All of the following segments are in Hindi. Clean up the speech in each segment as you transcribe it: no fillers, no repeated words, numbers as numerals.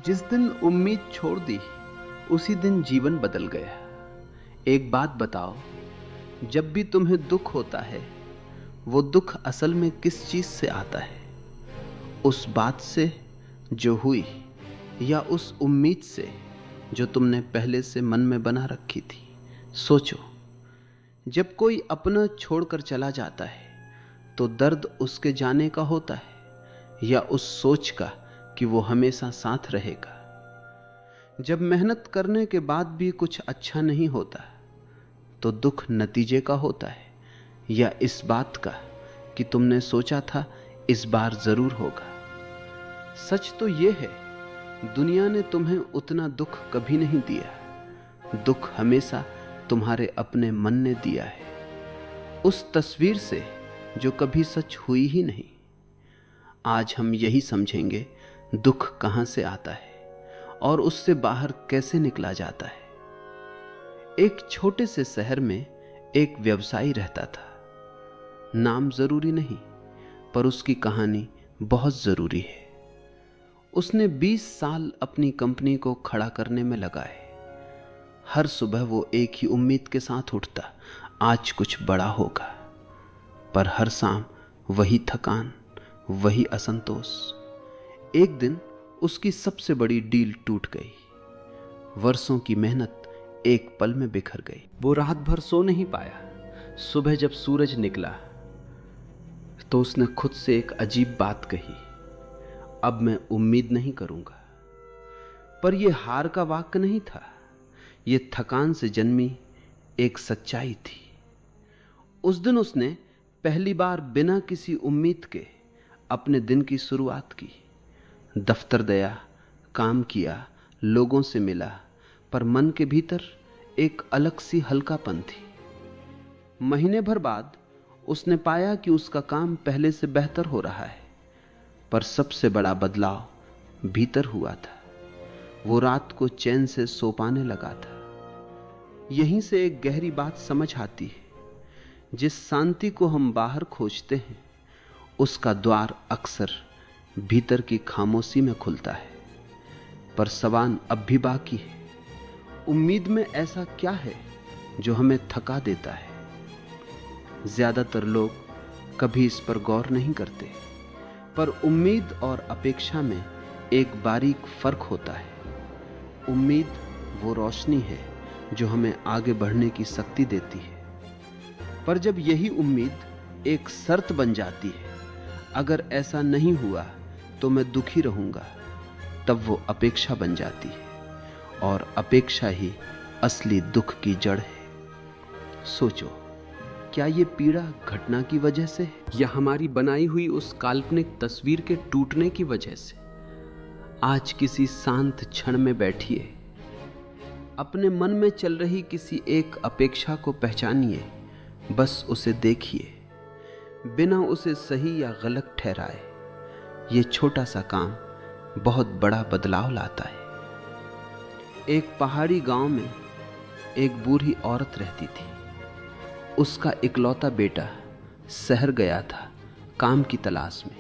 जिस दिन उम्मीद छोड़ दी उसी दिन जीवन बदल गया। एक बात बताओ, जब भी तुम्हें दुख होता है वो दुख असल में किस चीज से आता है? उस बात से जो हुई या उस उम्मीद से जो तुमने पहले से मन में बना रखी थी? सोचो, जब कोई अपना छोड़कर चला जाता है तो दर्द उसके जाने का होता है या उस सोच का कि वो हमेशा साथ रहेगा? जब मेहनत करने के बाद भी कुछ अच्छा नहीं होता तो दुख नतीजे का होता है या इस बात का कि तुमने सोचा था इस बार जरूर होगा? सच तो यह है, दुनिया ने तुम्हें उतना दुख कभी नहीं दिया। दुख हमेशा तुम्हारे अपने मन ने दिया है, उस तस्वीर से जो कभी सच हुई ही नहीं। आज हम यही समझेंगे, दुख कहां से आता है और उससे बाहर कैसे निकला जाता है। एक छोटे से शहर में एक व्यवसायी रहता था। नाम जरूरी नहीं, पर उसकी कहानी बहुत जरूरी है। उसने 20 साल अपनी कंपनी को खड़ा करने में लगाए। हर सुबह वो एक ही उम्मीद के साथ उठता, आज कुछ बड़ा होगा। पर हर शाम वही थकान, वही असंतोष। एक दिन उसकी सबसे बड़ी डील टूट गई। वर्षों की मेहनत एक पल में बिखर गई। वो रात भर सो नहीं पाया। सुबह जब सूरज निकला तो उसने खुद से एक अजीब बात कही, अब मैं उम्मीद नहीं करूंगा। पर यह हार का वाक्य नहीं था, यह थकान से जन्मी एक सच्चाई थी। उस दिन उसने पहली बार बिना किसी उम्मीद के अपने दिन की शुरुआत की। दफ्तर गया, काम किया, लोगों से मिला, पर मन के भीतर एक अलग सी हल्कापन थी। महीने भर बाद उसने पाया कि उसका काम पहले से बेहतर हो रहा है, पर सबसे बड़ा बदलाव भीतर हुआ था। वो रात को चैन से सो पाने लगा था। यहीं से एक गहरी बात समझ आती है, जिस शांति को हम बाहर खोजते हैं उसका द्वार अक्सर भीतर की खामोशी में खुलता है। पर सवाल अब भी बाकी है, उम्मीद में ऐसा क्या है जो हमें थका देता है? ज्यादातर लोग कभी इस पर गौर नहीं करते, पर उम्मीद और अपेक्षा में एक बारीक फर्क होता है। उम्मीद वो रोशनी है जो हमें आगे बढ़ने की शक्ति देती है, पर जब यही उम्मीद एक शर्त बन जाती है, अगर ऐसा नहीं हुआ तो मैं दुखी रहूंगा, तब वो अपेक्षा बन जाती है, और अपेक्षा ही असली दुख की जड़ है। सोचो, क्या ये पीड़ा घटना की वजह से या हमारी बनाई हुई उस काल्पनिक तस्वीर के टूटने की वजह से? आज किसी शांत क्षण में बैठिए, अपने मन में चल रही किसी एक अपेक्षा को पहचानिए, बस उसे देखिए, बिना उसे सही या गलत ठहराए। ये छोटा सा काम बहुत बड़ा बदलाव लाता है। एक पहाड़ी गांव में एक बूढ़ी औरत रहती थी। उसका इकलौता बेटा शहर गया था काम की तलाश में।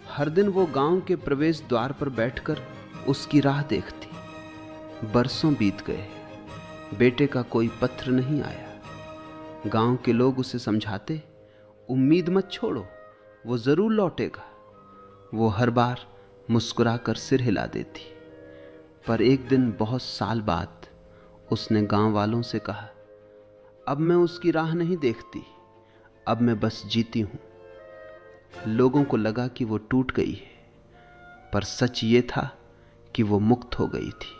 हर दिन वो गांव के प्रवेश द्वार पर बैठकर उसकी राह देखती। बरसों बीत गए, बेटे का कोई पत्र नहीं आया। गांव के लोग उसे समझाते, उम्मीद मत छोड़ो, वो जरूर लौटेगा। वो हर बार मुस्कुराकर सिर हिला देती। पर एक दिन बहुत साल बाद उसने गांव वालों से कहा, अब मैं उसकी राह नहीं देखती, अब मैं बस जीती हूं। लोगों को लगा कि वो टूट गई है, पर सच ये था कि वो मुक्त हो गई थी।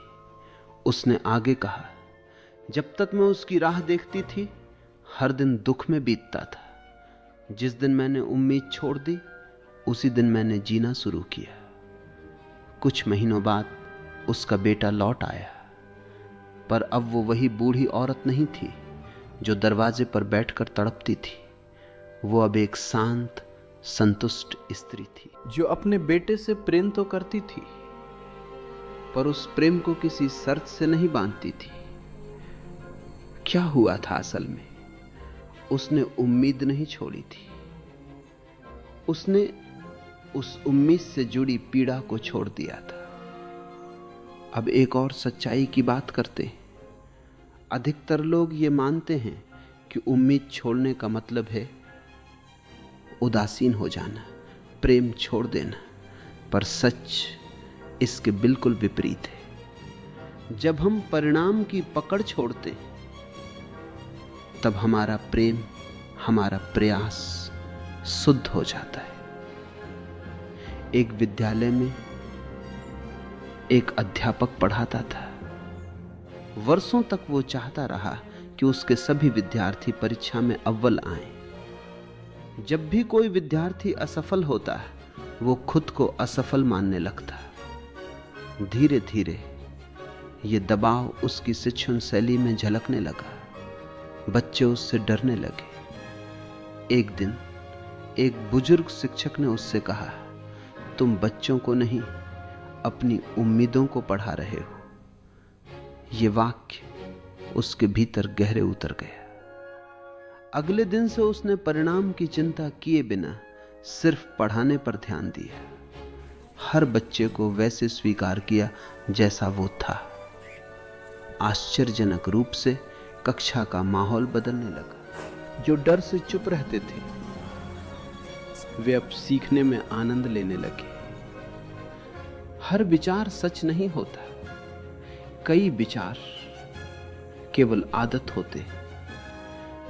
उसने आगे कहा, जब तक मैं उसकी राह देखती थी हर दिन दुख में बीतता था। जिस दिन मैंने उम्मीद छोड़ दी उसी दिन मैंने जीना शुरू किया। कुछ महीनों बाद उसका बेटा लौट आया, पर अब वो वही बूढ़ी औरत नहीं थी जो दरवाजे पर बैठकर तड़पती थी। वो अब एक शांत, संतुष्ट स्त्री थी जो अपने बेटे से प्रेम तो करती थी, पर उस प्रेम को किसी शर्त से नहीं बांधती थी। क्या हुआ था असल में? उसने उम्मीद नहीं छोड़ी थी, उसने उस उम्मीद से जुड़ी पीड़ा को छोड़ दिया था। अब एक और सच्चाई की बात करते हैं। अधिकतर लोग ये मानते हैं कि उम्मीद छोड़ने का मतलब है उदासीन हो जाना, प्रेम छोड़ देना, पर सच इसके बिल्कुल विपरीत है। जब हम परिणाम की पकड़ छोड़ते हैं, तब हमारा प्रेम, हमारा प्रयास शुद्ध हो जाता है। एक विद्यालय में एक अध्यापक पढ़ाता था। वर्षों तक वो चाहता रहा कि उसके सभी विद्यार्थी परीक्षा में अव्वल आएं। जब भी कोई विद्यार्थी असफल होता है, वो खुद को असफल मानने लगता। धीरे धीरे ये दबाव उसकी शिक्षण शैली में झलकने लगा। बच्चे उससे डरने लगे। एक दिन एक बुजुर्ग शिक्षक ने उससे कहा, तुम बच्चों को नहीं, अपनी उम्मीदों को पढ़ा रहे हो। ये वाक्य उसके भीतर गहरे उतर गया। अगले दिन से उसने परिणाम की चिंता किए बिना सिर्फ पढ़ाने पर ध्यान दिया। हर बच्चे को वैसे स्वीकार किया जैसा वो था। आश्चर्यजनक रूप से कक्षा का माहौल बदलने लगा। जो डर से चुप रहते थे, वे अब सीखने में आनंद लेने लगे। हर विचार सच नहीं होता। कई विचार केवल आदत होते।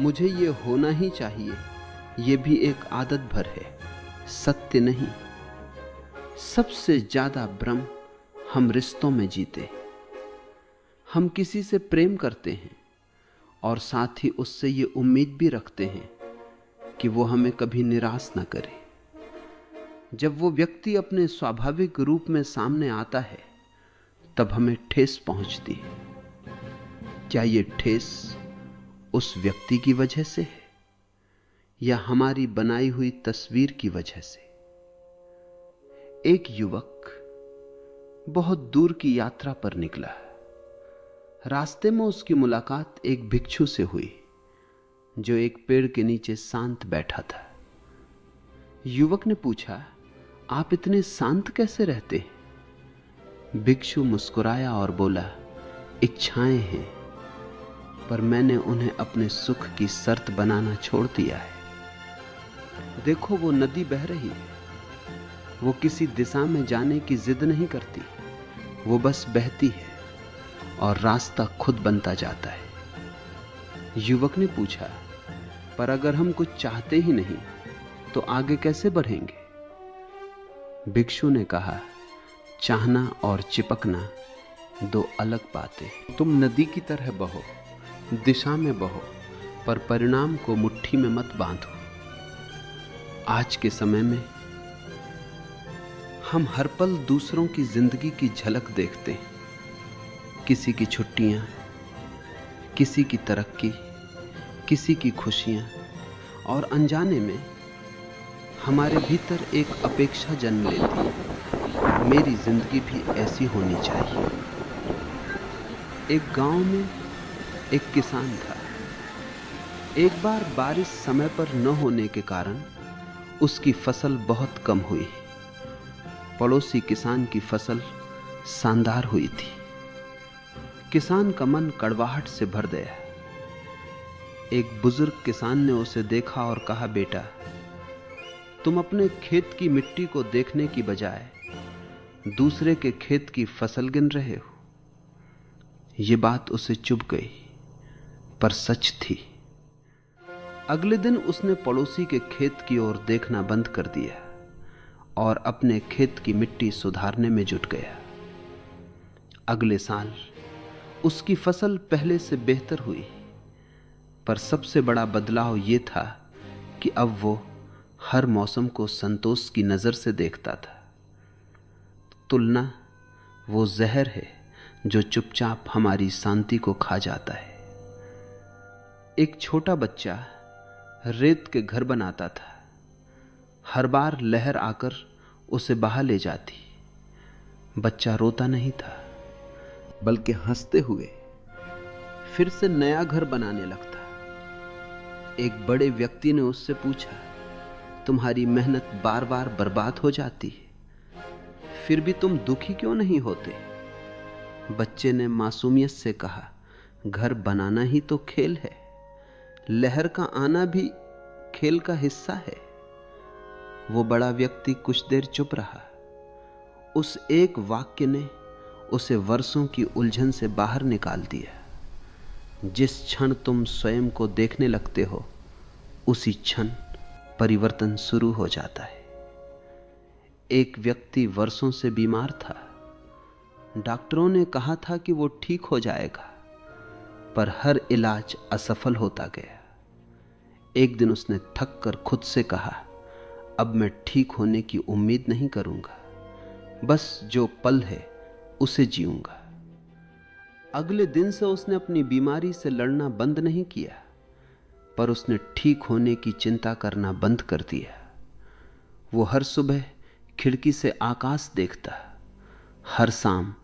मुझे ये होना ही चाहिए, ये भी एक आदत भर है, सत्य नहीं। सबसे ज्यादा भ्रम हम रिश्तों में जीते। हम किसी से प्रेम करते हैं और साथ ही उससे ये उम्मीद भी रखते हैं कि वो हमें कभी निराश न करे। जब वो व्यक्ति अपने स्वाभाविक रूप में सामने आता है, तब हमें ठेस पहुंचती है। क्या ये ठेस उस व्यक्ति की वजह से है या हमारी बनाई हुई तस्वीर की वजह से? एक युवक बहुत दूर की यात्रा पर निकला। रास्ते में उसकी मुलाकात एक भिक्षु से हुई, जो एक पेड़ के नीचे शांत बैठा था। युवक ने पूछा, आप इतने शांत कैसे रहते हैं? भिक्षु मुस्कुराया और बोला, इच्छाएं हैं, पर मैंने उन्हें अपने सुख की शर्त बनाना छोड़ दिया है। देखो, वो नदी बह रही है। वो किसी दिशा में जाने की जिद नहीं करती, वो बस बहती है और रास्ता खुद बनता जाता है। युवक ने पूछा, पर अगर हम कुछ चाहते ही नहीं तो आगे कैसे बढ़ेंगे? भिक्षु ने कहा, चाहना और चिपकना दो अलग बातें। तुम नदी की तरह बहो, दिशा में बहो, पर परिणाम को मुट्ठी में मत बांधो। आज के समय में हम हर पल दूसरों की जिंदगी की झलक देखते हैं। किसी की छुट्टियां, किसी की तरक्की, किसी की खुशियां, और अनजाने में हमारे भीतर एक अपेक्षा जन्म लेती है, मेरी जिंदगी भी ऐसी होनी चाहिए। एक गांव में एक किसान था। एक बार बारिश समय पर न होने के कारण उसकी फसल बहुत कम हुई। पड़ोसी किसान की फसल शानदार हुई थी। किसान का मन कड़वाहट से भर गया। एक बुजुर्ग किसान ने उसे देखा और कहा, बेटा, तुम अपने खेत की मिट्टी को देखने की बजाय दूसरे के खेत की फसल गिन रहे हो। यह बात उसे चुभ गई, पर सच थी। अगले दिन उसने पड़ोसी के खेत की ओर देखना बंद कर दिया और अपने खेत की मिट्टी सुधारने में जुट गया। अगले साल उसकी फसल पहले से बेहतर हुई, पर सबसे बड़ा बदलाव यह था कि अब वो हर मौसम को संतोष की नजर से देखता था। तुलना वो जहर है जो चुपचाप हमारी शांति को खा जाता है। एक छोटा बच्चा रेत के घर बनाता था। हर बार लहर आकर उसे बहा ले जाती। बच्चा रोता नहीं था, बल्कि हंसते हुए फिर से नया घर बनाने लगता। एक बड़े व्यक्ति ने उससे पूछा, तुम्हारी मेहनत बार बार बर्बाद हो जाती है, फिर भी तुम दुखी क्यों नहीं होते? बच्चे ने मासूमियत से कहा, घर बनाना ही तो खेल है, लहर का आना भी खेल का हिस्सा है। वो बड़ा व्यक्ति कुछ देर चुप रहा। उस एक वाक्य ने उसे वर्षों की उलझन से बाहर निकाल दिया। जिस क्षण तुम स्वयं को देखने लगते हो, उसी क्षण परिवर्तन शुरू हो जाता है। एक व्यक्ति वर्षों से बीमार था। डॉक्टरों ने कहा था कि वो ठीक हो जाएगा, पर हर इलाज असफल होता गया। एक दिन उसने थक कर खुद से कहा, अब मैं ठीक होने की उम्मीद नहीं करूंगा, बस जो पल है उसे जीऊंगा। अगले दिन से उसने अपनी बीमारी से लड़ना बंद नहीं किया, पर उसने ठीक होने की चिंता करना बंद कर दिया। वो हर सुबह खिड़की से आकाश देखता, हर शाम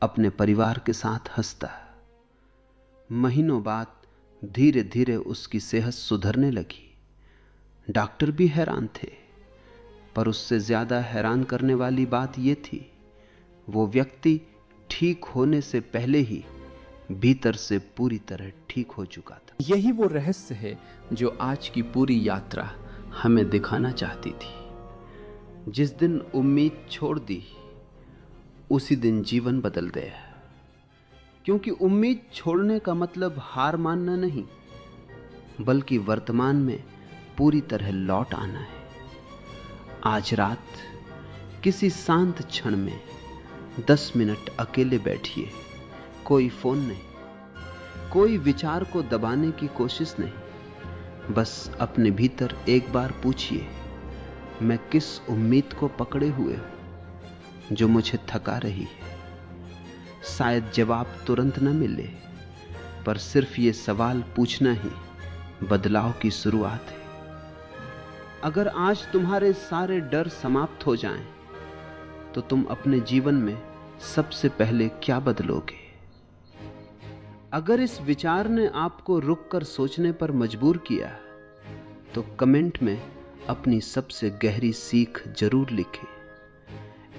अपने परिवार के साथ हंसता। महीनों बाद धीरे धीरे उसकी सेहत सुधरने लगी। डॉक्टर भी हैरान थे, पर उससे ज्यादा हैरान करने वाली बात यह थी, वो व्यक्ति ठीक होने से पहले ही भीतर से पूरी तरह ठीक हो चुका था। यही वो रहस्य है जो आज की पूरी यात्रा हमें दिखाना चाहती थी। जिस दिन उम्मीद छोड़ दी, उसी दिन जीवन बदल गया। क्योंकि उम्मीद छोड़ने का मतलब हार मानना नहीं, बल्कि वर्तमान में पूरी तरह लौट आना है। आज रात किसी शांत क्षण में 10 मिनट अकेले बैठिए। कोई फोन नहीं, कोई विचार को दबाने की कोशिश नहीं। बस अपने भीतर एक बार पूछिए, मैं किस उम्मीद को पकड़े हुए हूं जो मुझे थका रही है। शायद जवाब तुरंत न मिले, पर सिर्फ ये सवाल पूछना ही बदलाव की शुरुआत है। अगर आज तुम्हारे सारे डर समाप्त हो जाएं, तो तुम अपने जीवन में सबसे पहले क्या बदलोगे? अगर इस विचार ने आपको रुककर सोचने पर मजबूर किया, तो कमेंट में अपनी सबसे गहरी सीख जरूर लिखें।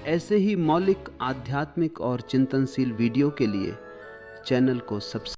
ऐसे ही मौलिक आध्यात्मिक और चिंतनशील वीडियो के लिए चैनल को सब्सक्राइब